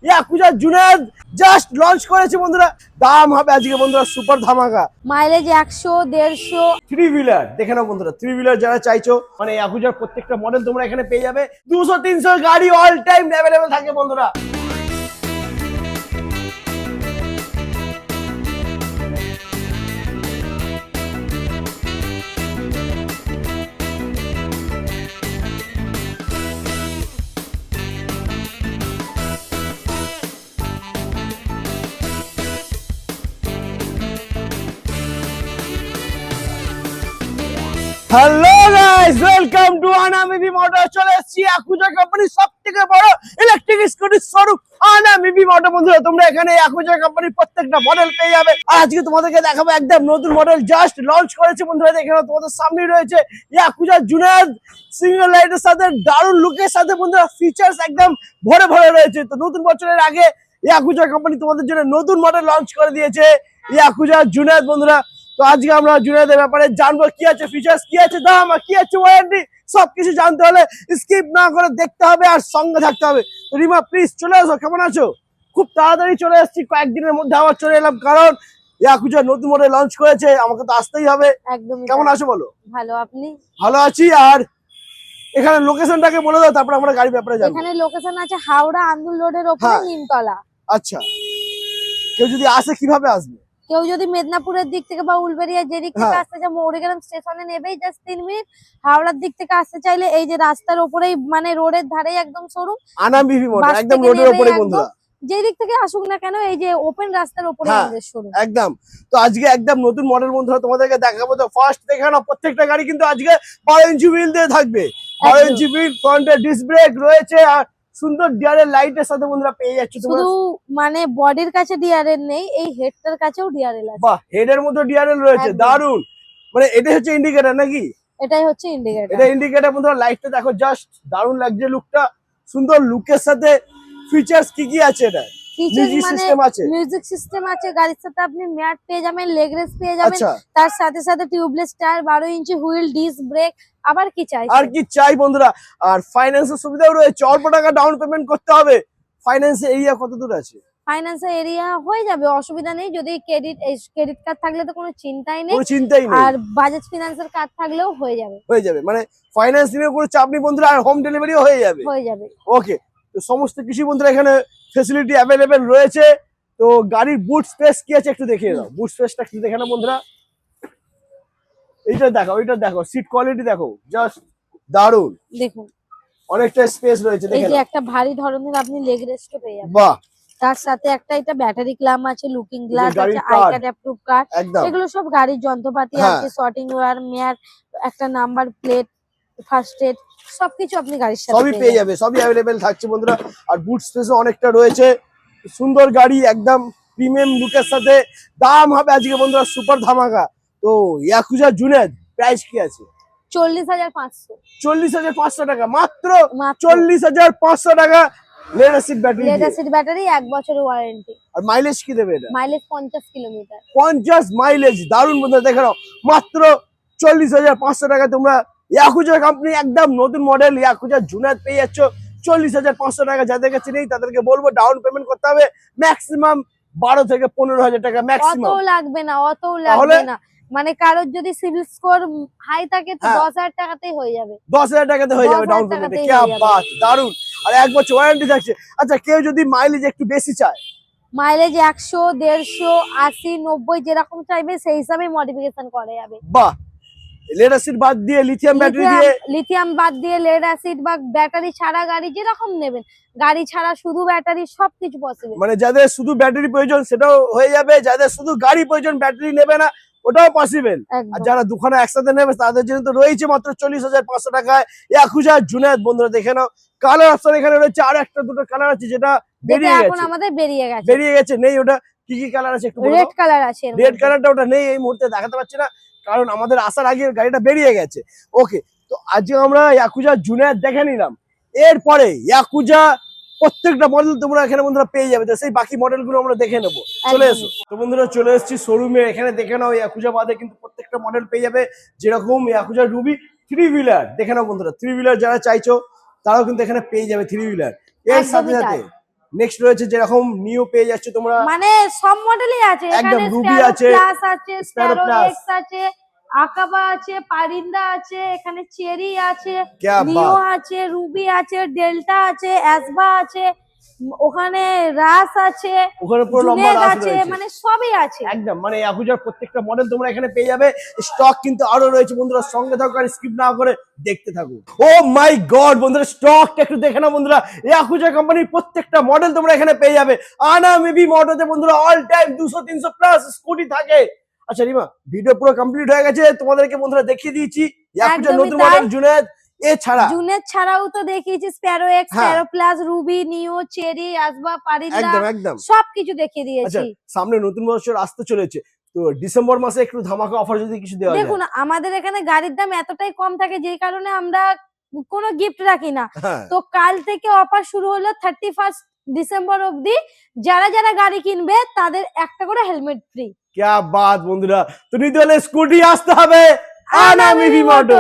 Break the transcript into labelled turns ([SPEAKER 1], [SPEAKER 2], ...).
[SPEAKER 1] Yakuza Juned just launch করেছে বন্ধুরা। দাম হবে আজকে বন্ধুরা সুপার ধামাকা।
[SPEAKER 2] মাইলেজ 100-150।
[SPEAKER 1] থ্রি হুইলার দেখে নাও বন্ধুরা, থ্রি হুইলার যারা চাইছো মানে ইয়াকুজার প্রত্যেকটা মডেল তোমরা এখানে পেয়ে যাবে। 200-300 গাড়ি অল টাইম অ্যাভেলেবেল থাকে বন্ধুরা। হ্যালো গাইস, ওয়েলকাম টু আনা মিবি মোটর। চলে এসেছি ইয়াকুজা কোম্পানির সবথেকে বড় ইলেকট্রিক স্কুটির শোরুম আনা মিবি মোটর। বন্ধুরা তোমরা এখানে ইয়াকুজা কোম্পানির প্রত্যেকটা মডেল পেয়ে যাবে। আর আজকে তোমাদেরকে দেখাবো একদম নতুন মডেল জাস্ট লঞ্চ করেছে বন্ধুরা। দেখে নাও তোমাদের সামনে রয়েছে ইয়াকুজা জুনেদ সিঙ্গেল লাইটের সাথে দারুণ লুকের সাথে বন্ধুরা ফিচার্স একদম ভরে ভরে রয়েছে। তো নতুন বছরের আগে ইয়াকুজা কোম্পানি তোমাদের জন্য নতুন মডেল লঞ্চ করে দিয়েছে ইয়াকুজা জুনেদ বন্ধুরা। তো আজকে আমরা জুনেদের ব্যাপারে জানবো কি আছে ফিচার্স, কি আছে দাম আর কি আছে ওয়ারেন্টি। সবকিছু জানতে হলে স্কিপ না করে দেখতে হবে আর সঙ্গে থাকতে হবে। তো রিমা প্লিজ চলে আসো, কেমন আছো? খুব তাড়াতাড়ি চলে এসেছি, কয়েকদিনের মধ্যে আবার চলে এলাম, কারণ ইয়াকুজা নতুন মডেল লঞ্চ করেছে, আমাকে তো আসতেই হবে।
[SPEAKER 2] একদম।
[SPEAKER 1] কেমন আছো বলো?
[SPEAKER 2] ভালো, আপনি?
[SPEAKER 1] ভালো আছি। আর এখানে লোকেশনটাকে বলে দাও, তারপর আমরা গাড়ি ব্যাপারে জানবো।
[SPEAKER 2] এখানে লোকেশন আছে হাওড়া আন্দুল রোডের ওপরে, নিমতলা।
[SPEAKER 1] আচ্ছা, কেউ যদি আসে কিভাবে আসবে?
[SPEAKER 2] কেউ যদি মেদিনীপুরের দিক থেকে বা উলবেড়িয়া যে দিক থেকে আসতে চায়, মৌরিগ্রাম স্টেশনে নেবেই জাস্ট 3 মিনিট। হাওড়ার দিক থেকে আসতে চাইলে এই যে রাস্তার উপরেই মানে রোডের ধারেই একদম শোরুম
[SPEAKER 1] আনা মিবি মোটর, একদম রোডের উপরে বন্ধুরা।
[SPEAKER 2] যে দিক থেকে আসুক না কেন এই যে ওপেন রাস্তার উপরে আমাদের শোরুম
[SPEAKER 1] একদম। তো আজকে একদম নতুন মডেল বন্ধুরা তোমাদেরকে দেখাবো। তো ফার্স্ট দেখানো প্রত্যেকটা গাড়ি কিন্তু আজকে 12 ইঞ্চি হুইল দিয়ে থাকবে। 12 ইঞ্চি হুইল, ফ্রন্টে ডিস্ক ব্রেক রয়েছে আর সুন্দর ডিআরএল লাইটের সাথে বন্ধুরা পেয়ে যাচ্ছে তোমরা।
[SPEAKER 2] শুধু মানে বডির কাছে ডিআরএল নেই, এই হেডটার কাছেও ডিআরএল আছে।
[SPEAKER 1] বাহ, হেডের মধ্যে ডিআরএল রয়েছে, দারুন। মানে এটা হচ্ছে ইন্ডিকেটর নাকি?
[SPEAKER 2] এটাই হচ্ছে ইন্ডিকেটর।
[SPEAKER 1] এটা ইন্ডিকেটর বন্ধুরা। লাইটটা দেখো, জাস্ট দারুন লাগছে লুকটা। সুন্দর লুকের সাথে ফিচার্স কি কি আছে এটা? মিউজিক সিস্টেম আছে,
[SPEAKER 2] মিউজিক সিস্টেম আছে, গাড়ির সাথে আপনি ম্যাট পেয়ে যাবেন, লেগ রেস্ট পেয়ে যাবেন।
[SPEAKER 1] আচ্ছা,
[SPEAKER 2] তার সাথে সাথে টিউবলেস টায়ার, 12 ইঞ্চি হুইল, ডিস্ক ব্রেক। আবার কি চাই?
[SPEAKER 1] আর কি চাই বন্ধুরা? আর ফাইন্যান্সের সুবিধাও রয়েছে, অল্প টাকা ডাউন পেমেন্ট করতে হবে। ফাইন্যান্সের এরিয়া কত দূর আছে?
[SPEAKER 2] ফাইন্যান্সের এরিয়া হয়ে যাবে, অসুবিধা নেই। যদি ক্রেডিট কার্ড থাকলে তো কোনো চিন্তাই নেই,
[SPEAKER 1] কোনো চিন্তাই নেই।
[SPEAKER 2] আর বাজাজ ফিনান্সের কার্ড থাকলেও হয়ে যাবে।
[SPEAKER 1] হয়ে যাবে, মানে ফাইন্যান্স নিয়ে কোনো চাপ নেই বন্ধুরা। আর হোম ডেলিভারিও হয়ে যাবে।
[SPEAKER 2] হয়ে যাবে।
[SPEAKER 1] ওকে, তো সমস্ত কিছু বন্ধুরা এখানে ফ্যাসিলিটি অ্যাভেলেবেল রয়েছে। তো গাড়ির বুট স্পেস কি আছে একটু দেখিয়ে দাও। বুট স্পেসটা একটু দেখে নাও বন্ধুরা। এইটা দেখো, ওইটা দেখো, সিট কোয়ালিটি দেখো, জাস্ট দারুন।
[SPEAKER 2] দেখুন
[SPEAKER 1] অনেকটা স্পেস রয়েছে,
[SPEAKER 2] এই
[SPEAKER 1] দেখে
[SPEAKER 2] যে
[SPEAKER 1] নাও।
[SPEAKER 2] একটা ভারী ধরনের আপনি লেগ রেস্টও পেয়ে যাবেন।
[SPEAKER 1] বাহ,
[SPEAKER 2] তার সাথে একটা এটা ব্যাটারি ক্লাম আছে, লুকিং গ্লাস
[SPEAKER 1] গাড়ির
[SPEAKER 2] আছে,
[SPEAKER 1] card।
[SPEAKER 2] আইকার্ড approve card.
[SPEAKER 1] একদম।
[SPEAKER 2] এগুলো সব গাড়ির যন্ত্রপাতি আছে, সর্টিং ওয়্যার, মেয়ার, একটা নাম্বার প্লেট, ফার্স্ট এড, সবকিছু আপনি গাড়ির সাথে
[SPEAKER 1] সবই পেয়ে যাবে, সবই অ্যাভেলেবেল থাকছে বন্ধুরা। আর বুট স্পেসও অনেকটা রয়েছে। সুন্দর গাড়ি, একদম প্রিমিয়াম লুকের সাথে। দাম হবে আজকে বন্ধুরা সুপার ধামাকা। তো ইয়াকুজা জুনেদ প্রাইস কি আছে?
[SPEAKER 2] 40,500।
[SPEAKER 1] 40,500 টাকা মাত্র। 40,500 টাকা। Lead acid battery,
[SPEAKER 2] lead acid battery, 1 বছরের ওয়ারেন্টি।
[SPEAKER 1] আর মাইলেজ কি দেবে এটা?
[SPEAKER 2] Mileage 50 kilometre.
[SPEAKER 1] 50 মাইলেজ, দারুন বন্ধুরা। দেখে নাও, মাত্র 40,500 টাকা তোমরা ইয়াকুজা কোম্পানি একদম নতুন মডেল ইয়াকুজা জুনেদ পেয়ে যাচ্ছ 40,500 টাকা। যাদের কাছে নেই তাদেরকে বলবো ডাউন পেমেন্ট করতে হবে ম্যাক্সিমাম 12 থেকে 15,000 টাকা ম্যাক্সিমাম।
[SPEAKER 2] অত লাগবে না, অত লাগবে না। মানে কারোর যদি সিভিল স্কোর হাই থাকে তো 10,000 টাকাতেই হয়ে যাবে।
[SPEAKER 1] 10,000 টাকাতে হয়ে যাবে ডাউন পেমেন্টে। কি বাত, দারুন। আর 1 বছর ওয়ারেন্টি থাকছে। আচ্ছা, কেউ যদি মাইলেজ একটু বেশি চায়?
[SPEAKER 2] মাইলেজ 100, 150, 80, 90 যেরকম চাইবে সেই হিসাবে মডিফিকেশন করা যাবে।
[SPEAKER 1] বাহ, লেড অ্যাসিড বাদ দিয়ে লিথিয়াম ব্যাটারি দিয়ে,
[SPEAKER 2] লিথিয়াম বাদ দিয়ে লেড অ্যাসিড বা ব্যাটারি ছাড়া গাড়ি যেরকম নেবেন, গাড়ি ছাড়া শুধু ব্যাটারি, সবকিছু পসিবল।
[SPEAKER 1] মানে যাদের শুধু ব্যাটারি প্রয়োজন সেটাও হয়ে যাবে, যাদের শুধু গাড়ি প্রয়োজন ব্যাটারি নেবে না ওটাও পসিবল। আর যারা দুখানা একসাথে নেবে তাদের জন্য তো রয়েছে মাত্র 40,500 টাকায় ইয়াকুজা জুনেদ। বন্ধুরা দেখে নাও, কালার অপশন এখানে রয়েছে। আর একটা দুটো কালার আছে যেটা বেরিয়ে
[SPEAKER 2] এখন
[SPEAKER 1] গেছে,
[SPEAKER 2] আমাদের বেরিয়ে গেছে।
[SPEAKER 1] নেই ওটা। কি কি কালার আছে একটু বলো?
[SPEAKER 2] রেড কালার আছে।
[SPEAKER 1] রেড কালারটা ওটা নেই এই মুহূর্তে, দেখাতে পাচ্ছি না, কারণ আমাদের আসার আগে গাড়িটা বেরিয়ে গেছে। ওকে, তো আজকে আমরা ইয়াকুজা জুনেদ দেখে নিলাম। এরপরে ইয়াকুজা প্রত্যেকটা মডেল তোমরা এখানে বন্ধুরা পেয়ে যাবে। তো সেই বাকি মডেল গুলো আমরা দেখে নেবো, চলে এসো। তো বন্ধুরা চলে এসেছি শোরুমে, এখানে দেখে নাও ইয়াকুজা বাদে কিন্তু প্রত্যেকটা মডেল পেয়ে যাবে। যেরকম ইয়াকুজা রুবি থ্রি হুইলার দেখে নাও বন্ধুরা, থ্রি হুইলার যারা চাইছো তারাও কিন্তু এখানে পেয়ে যাবে থ্রি হুইলার। এর সাথে সাথে নেক্সট রয়েছে যেরকম নিও পেয়ে যাচ্ছ তোমরা,
[SPEAKER 2] মানে সব মডেলই আছে
[SPEAKER 1] একদম,
[SPEAKER 2] এখানে।
[SPEAKER 1] রুবি আছে,
[SPEAKER 2] প্লাস আছে,
[SPEAKER 1] স্প্যারো
[SPEAKER 2] স্প্যারো
[SPEAKER 1] প্লাস,
[SPEAKER 2] এক্স আছে, আকাবা আছে, পারিন্দা আছে, এখানে চেরি আছে,
[SPEAKER 1] ক্যা
[SPEAKER 2] নিও
[SPEAKER 1] বাত।
[SPEAKER 2] আছে, রুবি আছে, ডেল্টা আছে, অ্যাসবা আছে, ওখানে রাস আছে,
[SPEAKER 1] ওখানে পুরো লম্বা
[SPEAKER 2] জুনেদ
[SPEAKER 1] রাস
[SPEAKER 2] আছে,
[SPEAKER 1] রয়েছে,
[SPEAKER 2] মানে সবই আছে।
[SPEAKER 1] একদম। মানে ইয়াকুজার প্রত্যেকটা মডেল তোমরা এখানে পেয়ে যাবে। স্টক কিন্তু আরো রয়েছে বন্ধুরা, সঙ্গে থাকো আর স্কিপ না করে দেখতে থাকো। ও মাই গড বন্ধুরা, স্টকটা একটু দেখে নাও বন্ধুরা। ইয়াকুজা কোম্পানির প্রত্যেকটা মডেল তোমরা এখানে পেয়ে যাবে। আনা মেবি মোটরতে বন্ধুরা অল টাইম 200-300 প্লাস স্কুটি থাকে। আচ্ছা রিমা, ভিডিও পুরো কমপ্লিট হয়ে গেছে, তোমাদেরকে বন্ধুরা দেখিয়ে দিয়েছি ইয়াকুজার
[SPEAKER 2] একদমই
[SPEAKER 1] নতুন
[SPEAKER 2] তাই।
[SPEAKER 1] মডেল জুনেদ। এছাড়া
[SPEAKER 2] জুনেদ ছাড়াও তো দেখিয়েছি স্প্যারো এক্স,
[SPEAKER 1] হ্যাঁ।
[SPEAKER 2] স্প্যারো প্লাস, রুবি, নিও, চেরি, আসবা, পারিন্দা,
[SPEAKER 1] একদম একদম।
[SPEAKER 2] সবকিছু দেখিয়ে
[SPEAKER 1] আচ্ছা,
[SPEAKER 2] দিয়েছি।
[SPEAKER 1] সামনে নতুন বছর আসতে চলেছে, তো ডিসেম্বর মাসে একটু ধামাকা অফার যদি কিছু দেওয়া যায়।
[SPEAKER 2] দেখুন আমাদের এখানে গাড়ির দাম এতটাই কম থাকে যেই কারণে আমরা কোনো গিফট রাখি না।
[SPEAKER 1] হ্যাঁ,
[SPEAKER 2] তো কাল থেকে অফার শুরু হলো 31 ডিসেম্বর অবধি। যারা যারা গাড়ি কিনবে তাদের একটা করে হেলমেট ফ্রি।
[SPEAKER 1] क्या बात বন্ধুরা, তো নিতে হলে স্কুটি আসতে হবে আনা মিভি মোটো।